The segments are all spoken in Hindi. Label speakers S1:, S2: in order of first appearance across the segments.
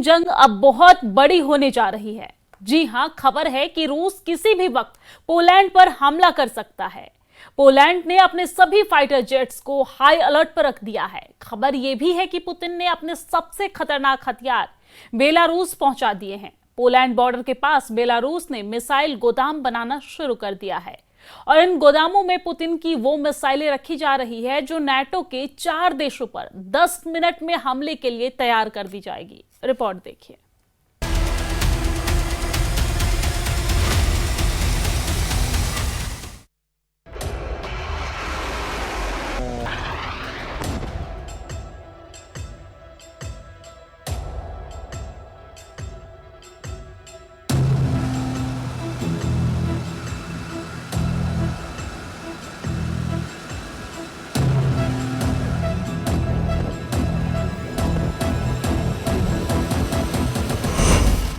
S1: जंग अब बहुत बड़ी होने जा रही है। जी हां, खबर है कि रूस किसी भी वक्त पोलैंड पर हमला कर सकता है। पोलैंड ने अपने सभी फाइटर जेट्स को हाई अलर्ट पर रख दिया है। खबर यह भी है कि पुतिन ने अपने सबसे खतरनाक हथियार बेलारूस पहुंचा दिए हैं। पोलैंड बॉर्डर के पास बेलारूस ने मिसाइल गोदाम बनाना शुरू कर दिया है और इन गोदामों में पुतिन की वो मिसाइलें रखी जा रही है जो नाटो के 4 देशों पर 10 मिनट में हमले के लिए तैयार कर दी जाएगी। रिपोर्ट देखिए।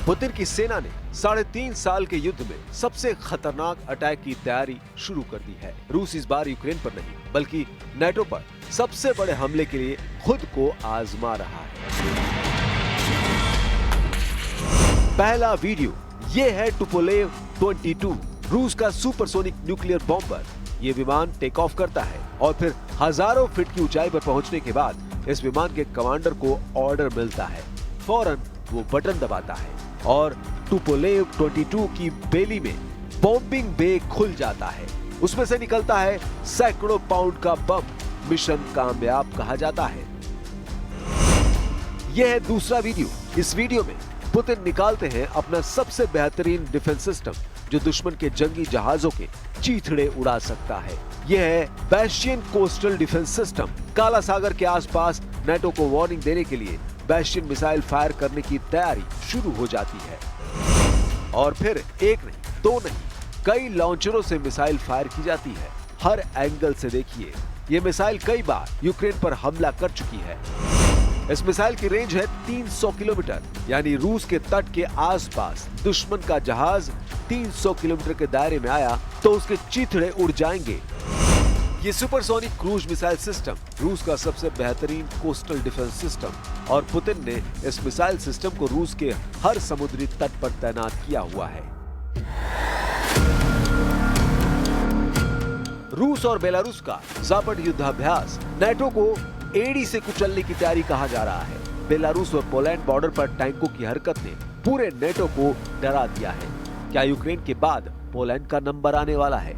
S2: पुतिन की सेना ने 3.5 साल के युद्ध में सबसे खतरनाक अटैक की तैयारी शुरू कर दी है। रूस इस बार यूक्रेन पर नहीं बल्कि नाटो पर सबसे बड़े हमले के लिए खुद को आजमा रहा है। पहला वीडियो ये है टुपोलेव 22, रूस का सुपरसोनिक न्यूक्लियर बॉम्बर। ये विमान टेक ऑफ करता है और फिर हजारों फीट की ऊंचाई पर पहुंचने के बाद इस विमान के कमांडर को ऑर्डर मिलता है। फौरन वो बटन दबाता है और टुपोलेव 22 की बेली में बॉम्बिंग बे खुल जाता है। उसमें से निकलता है सैकड़ों पाउंड का बम। मिशन कामयाब कहा जाता है। यह है दूसरा वीडियो। इस वीडियो में पुतिन निकालते हैं अपना सबसे बेहतरीन डिफेंस सिस्टम जो दुश्मन के जंगी जहाजों के चीथड़े उड़ा सकता है। यह है बैस्टियन कोस्टल डिफेंस सिस्टम। काला सागर के आसपास नाटो को वार्निंग देने के लिए बैस्टियन मिसाइल फायर करने की तैयारी शुरू हो जाती है और फिर एक नहीं, दो नहीं, कई लॉन्चरों से मिसाइल फायर की जाती है। हर एंगल से देखिए, ये मिसाइल कई बार यूक्रेन पर हमला कर चुकी है। इस मिसाइल की रेंज है 300 किलोमीटर, यानी रूस के तट के आसपास दुश्मन का जहाज 300 किलोमीटर के दायरे में आया तो उसके चीथड़े उड़ जाएंगे। ये सुपरसोनिक क्रूज मिसाइल सिस्टम रूस का सबसे बेहतरीन कोस्टल डिफेंस सिस्टम और पुतिन ने इस मिसाइल सिस्टम को रूस के हर समुद्री तट पर तैनात किया हुआ है। रूस और बेलारूस का जापट युद्धाभ्यास नाटो को एड़ी से कुचलने की तैयारी कहा जा रहा है। बेलारूस और पोलैंड बॉर्डर पर टैंकों की हरकत ने पूरे नाटो को डरा दिया है। क्या यूक्रेन के बाद पोलैंड का नंबर आने वाला है?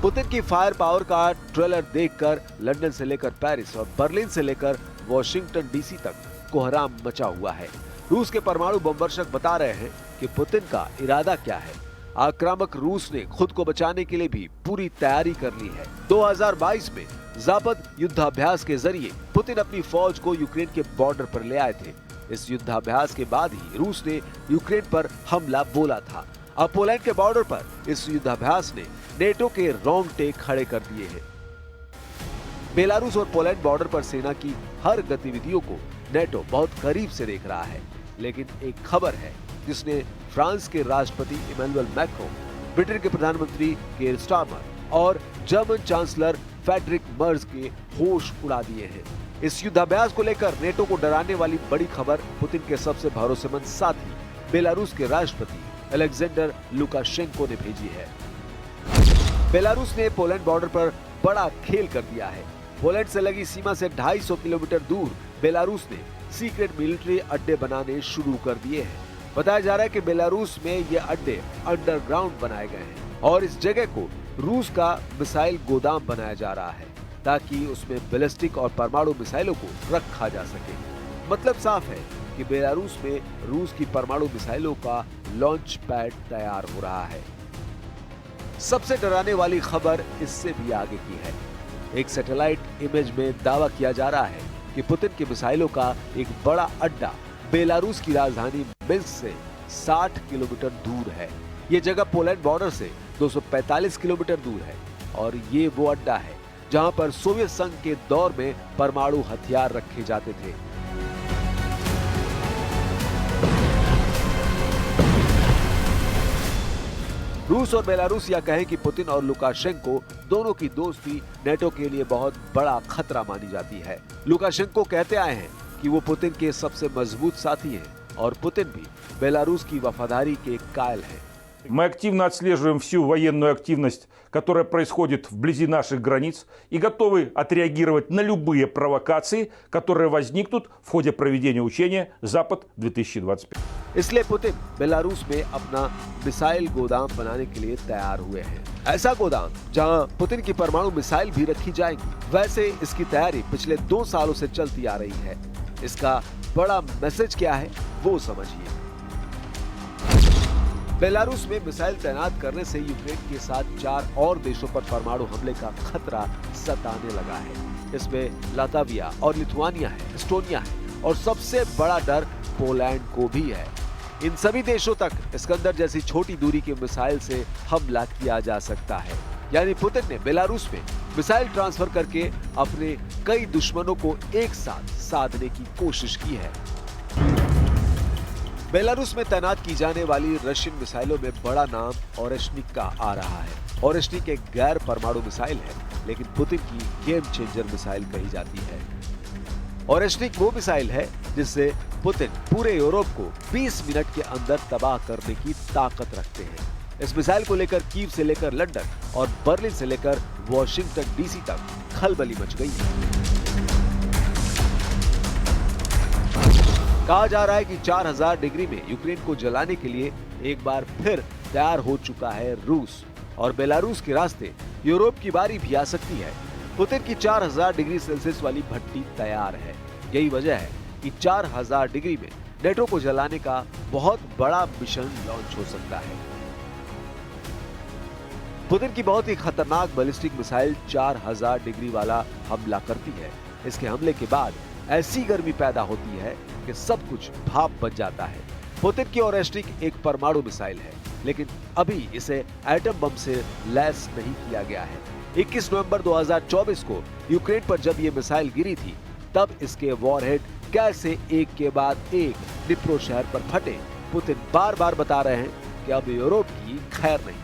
S2: पुतिन की फायर पावर का ट्रेलर देखकर लंदन से लेकर पेरिस और बर्लिन से लेकर वॉशिंगटन डीसी तक कोहराम मचा हुआ है। रूस के परमाणु बमवर्षक बता रहे हैं कि पुतिन का इरादा क्या है। आक्रामक रूस ने खुद को बचाने के लिए भी पूरी तैयारी कर ली है। 2022 में जापद युद्धाभ्यास के जरिए पुतिन अपनी फौज को यूक्रेन के बॉर्डर पर ले आए थे। इस युद्धाभ्यास के बाद ही रूस ने यूक्रेन पर हमला बोला था। अब पोलैंड के बॉर्डर पर इस युद्धाभ्यास ने नेटो के रोंगटे खड़े कर दिए हैं। बेलारूस और पोलैंड बॉर्डर पर सेना की हर गतिविधियों को नेटो बहुत करीब से देख रहा है। लेकिन एक खबर है जिसने फ्रांस के राष्ट्रपति इमैनुअल मैक्रोन, ब्रिटेन के प्रधानमंत्री कीर स्टारमर और जर्मन चांसलर फ्रेडरिक मर्ज के होश उड़ा दिए हैं। इस युद्धाभ्यास को लेकर नेटो को डराने वाली बड़ी खबर पुतिन के सबसे भरोसेमंद साथी बेलारूस के राष्ट्रपति अलेक्जेंडर लुकाशेंको ने भेजी है। बेलारूस ने पोलैंड बॉर्डर पर बड़ा खेल कर दिया है। पोलैंड से लगी सीमा से 250 किलोमीटर दूर बेलारूस ने सीक्रेट मिलिट्री अड्डे बनाने शुरू कर दिए हैं। बताया जा रहा है कि बेलारूस में ये अड्डे अंडरग्राउंड बनाए गए हैं और इस जगह को रूस का मिसाइल गोदाम बनाया जा रहा है ताकि उसमें बैलिस्टिक और परमाणु मिसाइलों को रखा जा सके। मतलब साफ है कि बेलारूस में रूस की परमाणु मिसाइलों का लॉन्च पैड तैयार हो रहा है। सबसे डराने वाली खबर इससे भी आगे की है। एक सैटेलाइट इमेज में दावा किया जा रहा है कि पुतिन की मिसाइलों का एक बड़ा अड्डा बेलारूस की राजधानी मिन्स्क से 60 किलोमीटर दूर है। ये जगह पोलैंड बॉर्डर से 245 किलोमीटर दूर है और ये वो अड्डा है जहां पर सोवियत संघ के दौर में परमाणु हथियार रखे जाते थे। रूस और बेलारूस या कहें कि पुतिन और लुकाशेंको दोनों की दोस्ती नेटो के लिए बहुत बड़ा खतरा मानी जाती है। लुकाशेंको कहते आए हैं कि वो पुतिन के सबसे मजबूत साथी हैं और पुतिन भी बेलारूस की वफादारी के कायल हैं।
S3: Мы активно отслеживаем всю военную активность, которая происходит вблизи наших границ, и готовы отреагировать на любые провокации, которые возникнут в ходе проведения учения «Запад-2025».
S2: इसलिए पुतिन बेलारूस में अपना मिसाइल गोदाम बनाने के लिए तैयार हुए हैं। ऐसा गोदाम जहां पुतिन की परमाणु मिसाइल भी रखी जाएंगी। वैसे इसकी तैयारी पिछले 2 सालों से चलती आ रही है। इसका बड़ा मैसेज क्या है वो समझिए। बेलारूस में मिसाइल तैनात करने से यूक्रेन के साथ 4 और देशों पर परमाणु हमले का खतरा सताने लगा है। इसमें लातविया और लिथुआनिया है, एस्टोनिया है और सबसे बड़ा डर पोलैंड को भी है। इन सभी देशों तक इस्कंदर जैसी छोटी दूरी की मिसाइल से हमला किया जा सकता है। यानी पुतिन ने बेलारूस में मिसाइल ट्रांसफर करके अपने कई दुश्मनों को एक साथ साधने की कोशिश की है। बेलारूस में तैनात की जाने वाली रशियन मिसाइलों में बड़ा नाम ओरेश्निक का आ रहा है। ओरेश्निक एक गैर परमाणु मिसाइल है, लेकिन पुतिन की गेम चेंजर मिसाइल कही जाती है। ओरेश्निक वो मिसाइल है जिससे पुतिन पूरे यूरोप को 20 मिनट के अंदर तबाह करने की ताकत रखते हैं। इस मिसाइल को लेकर कीव से लेकर लंदन और बर्लिन से लेकर वॉशिंगटन डीसी तक खलबली मच गई है। कहा जा रहा है कि 4000 डिग्री में यूक्रेन को जलाने के लिए एक बार फिर तैयार हो चुका है रूस और बेलारूस के रास्ते यूरोप की बारी भी आ सकती है। पुतिन की 4000 डिग्री सेल्सियस वाली भट्टी तैयार है। यही वजह है कि 4000 डिग्री में नेटो को जलाने का बहुत बड़ा मिशन लॉन्च हो सकता है। पुतिन की बहुत ही खतरनाक बैलिस्टिक मिसाइल 4000 डिग्री वाला हमला करती है। इसके हमले के बाद ऐसी गर्मी पैदा होती है कि सब कुछ भाप बन जाता है। पुतिन की ओरेश्निक एक परमाणु मिसाइल है, लेकिन अभी इसे एटम बम से लैस नहीं किया गया है। 21 नवंबर 2024 को यूक्रेन पर जब ये मिसाइल गिरी थी, तब इसके वॉरहेड कैसे एक के बाद एक डिप्रो शहर पर फटे, पुतिन बार-बार बता रहे हैं कि अब यूरोप की खैर नहीं।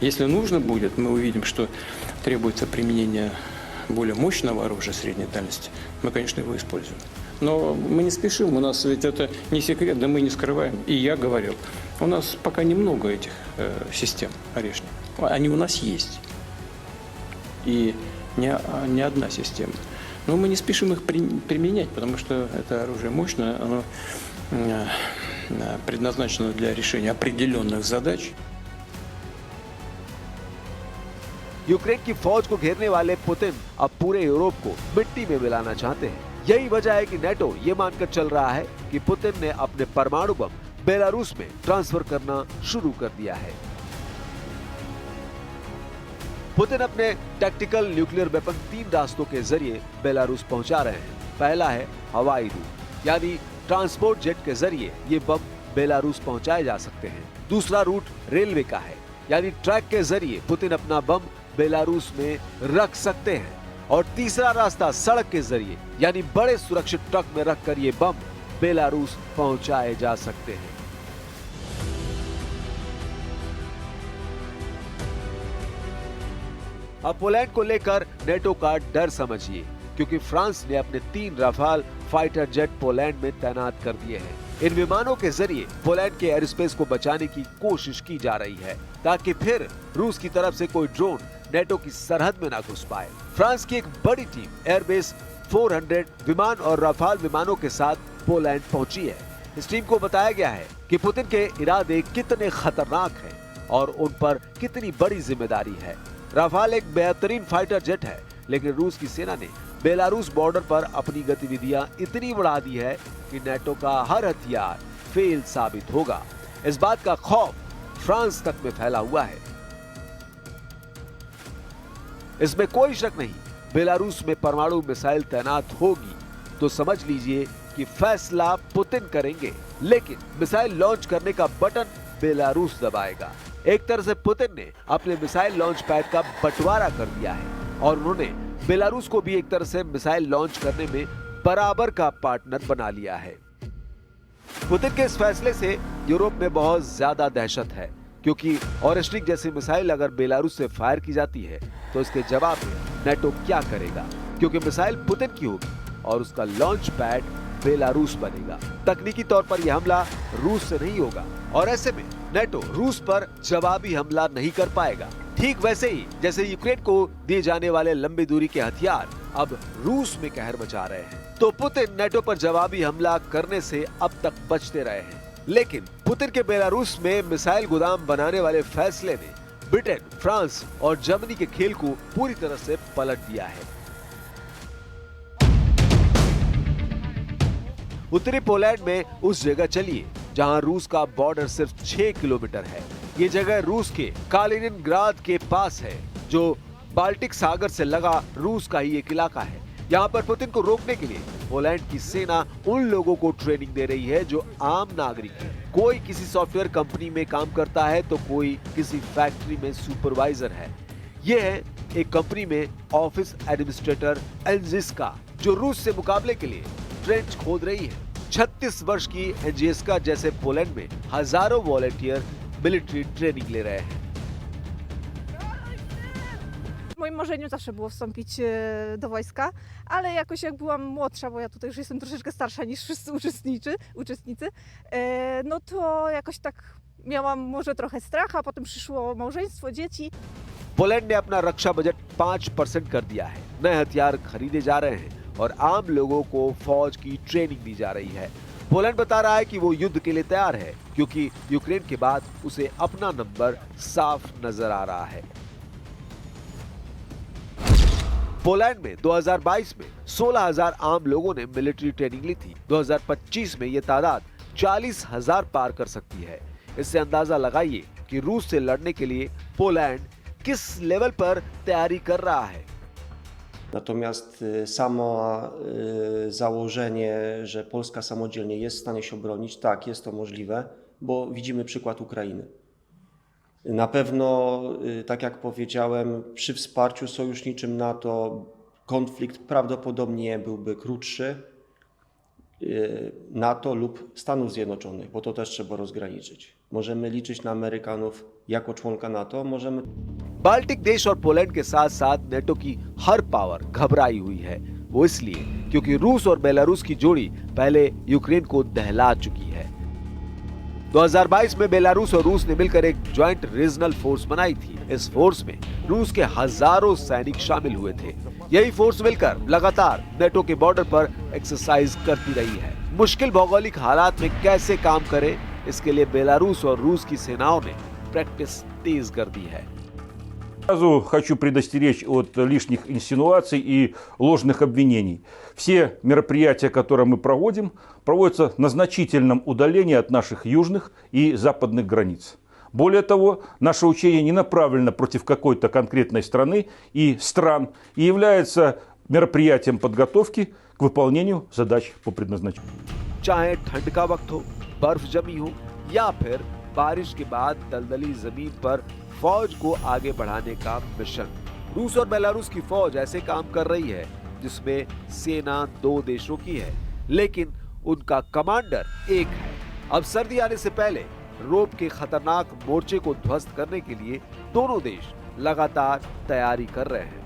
S4: Если нужно будет, мы увидим, что требуется применение более мощного оружия средней дальности, мы, конечно, его используем. Но мы не спешим, у нас ведь это не секрет, да мы не скрываем. И я говорил, у нас пока немного этих систем орешник. Они у нас есть. И не одна система. Но мы не спешим их применять, потому что это оружие мощное, оно предназначено для решения определенных задач.
S2: यूक्रेन की फौज को घेरने वाले पुतिन अब पूरे यूरोप को मिट्टी में मिलाना चाहते हैं। यही वजह है कि नेटो ये मानकर चल रहा है कि पुतिन ने अपने परमाणु बम बेलारूस में ट्रांसफर करना शुरू कर दिया है। पुतिन अपने टैक्टिकल न्यूक्लियर वेपन 3 रास्तों के जरिए बेलारूस पहुंचा रहे हैं। पहला है हवाई रूट, यानी ट्रांसपोर्ट जेट के जरिए ये बम बेलारूस पहुंचाए जा सकते हैं। दूसरा रूट रेलवे का है, यानी ट्रैक के जरिए पुतिन अपना बम बेलारूस में रख सकते हैं। और तीसरा रास्ता सड़क के जरिए, यानी बड़े सुरक्षित ट्रक में रखकर ये बम बेलारूस पहुंचाए जा सकते हैं। अब पोलैंड को लेकर नेटो का डर समझिए, क्योंकि फ्रांस ने अपने 3 राफाल फाइटर जेट पोलैंड में तैनात कर दिए हैं। इन विमानों के जरिए पोलैंड के एयर स्पेस को बचाने की कोशिश की जा रही है, ताकि फिर रूस की तरफ से कोई ड्रोन नेटो की सरहद में ना घुस पाए। फ्रांस की एक बड़ी टीम एयरबेस 400 विमान और राफाल विमानों के साथ पोलैंड पहुंची है। इस टीम को बताया गया है कि पुतिन के इरादे कितने खतरनाक हैं और उन पर कितनी बड़ी जिम्मेदारी है। राफाल एक बेहतरीन फाइटर जेट है, लेकिन रूस की सेना ने बेलारूस बॉर्डर पर अपनी गतिविधियां इतनी बढ़ा दी है कि नेटो का हर हथियार फेल साबित होगा। इस बात का खौफ फ्रांस तक में फैला हुआ है। इसमें कोई शक नहीं, बेलारूस में परमाणु मिसाइल तैनात होगी तो समझ लीजिए कि फैसला पुतिन करेंगे, लेकिन मिसाइल लॉन्च करने का बटन बेलारूस दबाएगा। एक तरह से पुतिन ने अपने मिसाइल लॉन्च पैड का बंटवारा कर दिया है और उन्होंने बेलारूस को भी एक तरह से मिसाइल लॉन्च करने में बराबर का पार्टनर बना लिया है। पुतिन के इस फैसले से यूरोप में बहुत ज्यादा दहशत है, क्योंकि ओरेश्निक जैसी मिसाइल अगर बेलारूस से फायर की जाती है तो इसके जवाब में नेटो क्या करेगा, क्योंकि मिसाइल पुतिन की होगी और उसका लॉन्च पैड बेलारूस बनेगा। तकनीकी तौर पर यह हमला रूस से नहीं होगा और ऐसे में नेटो रूस पर जवाबी हमला नहीं कर पाएगा। ठीक वैसे ही जैसे यूक्रेन को दिए जाने वाले लंबी दूरी के हथियार अब रूस में कहर मचा रहे हैं, तो पुतिन नेटो पर जवाबी हमला करने से अब तक बचते रहे हैं। लेकिन पुतिन के बेलारूस में मिसाइल गोदाम बनाने वाले फैसले ने ब्रिटेन, फ्रांस और जर्मनी के खेल को पूरी तरह से पलट दिया है। उत्तरी पोलैंड में उस जगह चलिए जहां रूस का बॉर्डर सिर्फ 6 किलोमीटर है। ये जगह रूस के कालिनिनग्राद के पास है, जो बाल्टिक सागर से लगा रूस का ही एक इलाका है। यहाँ पर पुतिन को रोकने के लिए पोलैंड की सेना उन लोगों को ट्रेनिंग दे रही है जो आम नागरिक है। कोई किसी सॉफ्टवेयर कंपनी में काम करता है तो कोई किसी फैक्ट्री में सुपरवाइजर है। ये है एक कंपनी में ऑफिस एडमिनिस्ट्रेटर एंजिस्का, जो रूस से मुकाबले के लिए ट्रेंच खोद रही है। 36 वर्ष की एंजिस्का जैसे पोलैंड में हजारों वॉलंटियर मिलिट्री ट्रेनिंग ले रहे हैं।
S5: W moim marzeniu zawsze było wstąpić do wojska, ale jakoś jak byłam młodsza, bo ja tutaj już jestem troszeczkę starsza niż wszyscy uczestnicy, no to jakoś tak miałam może trochę strach, a potem przyszło małżeństwo, dzieci.
S2: Poland ने अपना रक्षा बजट 5% कर दिया है। नए हथियार खरीदे जा रहे हैं और आम लोगों को फौज की ट्रेनिंग दी जा रही है। पोलैंड बता रहा है कि वो युद्ध के लिए तैयार है, क्योंकि यूक्रेन के बाद उसे अपना नंबर साफ नजर आ रहा है। पोलैंड में 2022 में 16,000 आम लोगों ने मिलिट्री ट्रेनिंग ली थी। 2025 में ये तादाद 40,000 पार कर सकती है। इससे अंदाजा लगाइए कि रूस से लड़ने के लिए पोलैंड किस लेवल पर तैयारी कर रहा है।
S6: Natomiast samo założenie, że Polska samodzielnie jest w stanie się obronić, tak, jest to możliwe, bo widzimy przykład Ukrainy. Na pewno, tak jak powiedziałem, przy wsparciu sojuszniczym NATO konflikt prawdopodobnie byłby krótszy NATO lub Stanów Zjednoczonych, bo to też trzeba rozgraniczyć. Możemy liczyć na Amerykanów jako członka NATO, możemy...
S2: Baltic देश और पोलैंड के साथ साथ नेटो की हर पावर घबराई हुई है। वो इसलिए क्योंकि रूस और बेलारूस की जोड़ी पहले यूक्रेन को दहला चुकी है। 2022 में बेलारूस और रूस ने मिलकर एक ज्वाइंट रीजनल फोर्स बनाई थी। इस फोर्स में रूस के हजारों सैनिक शामिल हुए थे। यही फोर्स मिलकर लगातार नेटो के बॉर्डर पर एक्सरसाइज करती रही है। मुश्किल भौगोलिक हालात में कैसे काम करे, इसके लिए बेलारूस और रूस की सेनाओं ने प्रैक्टिस तेज कर दी है।
S3: Сразу хочу предостеречь от лишних инсинуаций и ложных обвинений. Все мероприятия, которые мы проводим, проводятся на значительном удалении от наших южных и западных границ. Более того, наше учение не направлено против какой-то конкретной страны и стран и является мероприятием подготовки к выполнению задач по предназначению.
S2: चाहे ठंड का वक्त हो, बर्फ जमी हो या फिर बारिश के बाद दलदली जमीन पर फौज को आगे बढ़ाने का मिशन, रूस और बेलारूस की फौज ऐसे काम कर रही है जिसमें सेना 2 देशों की है, लेकिन उनका कमांडर एक है। अब सर्दी आने से पहले रोम के खतरनाक मोर्चे को ध्वस्त करने के लिए दोनों देश लगातार तैयारी कर रहे हैं।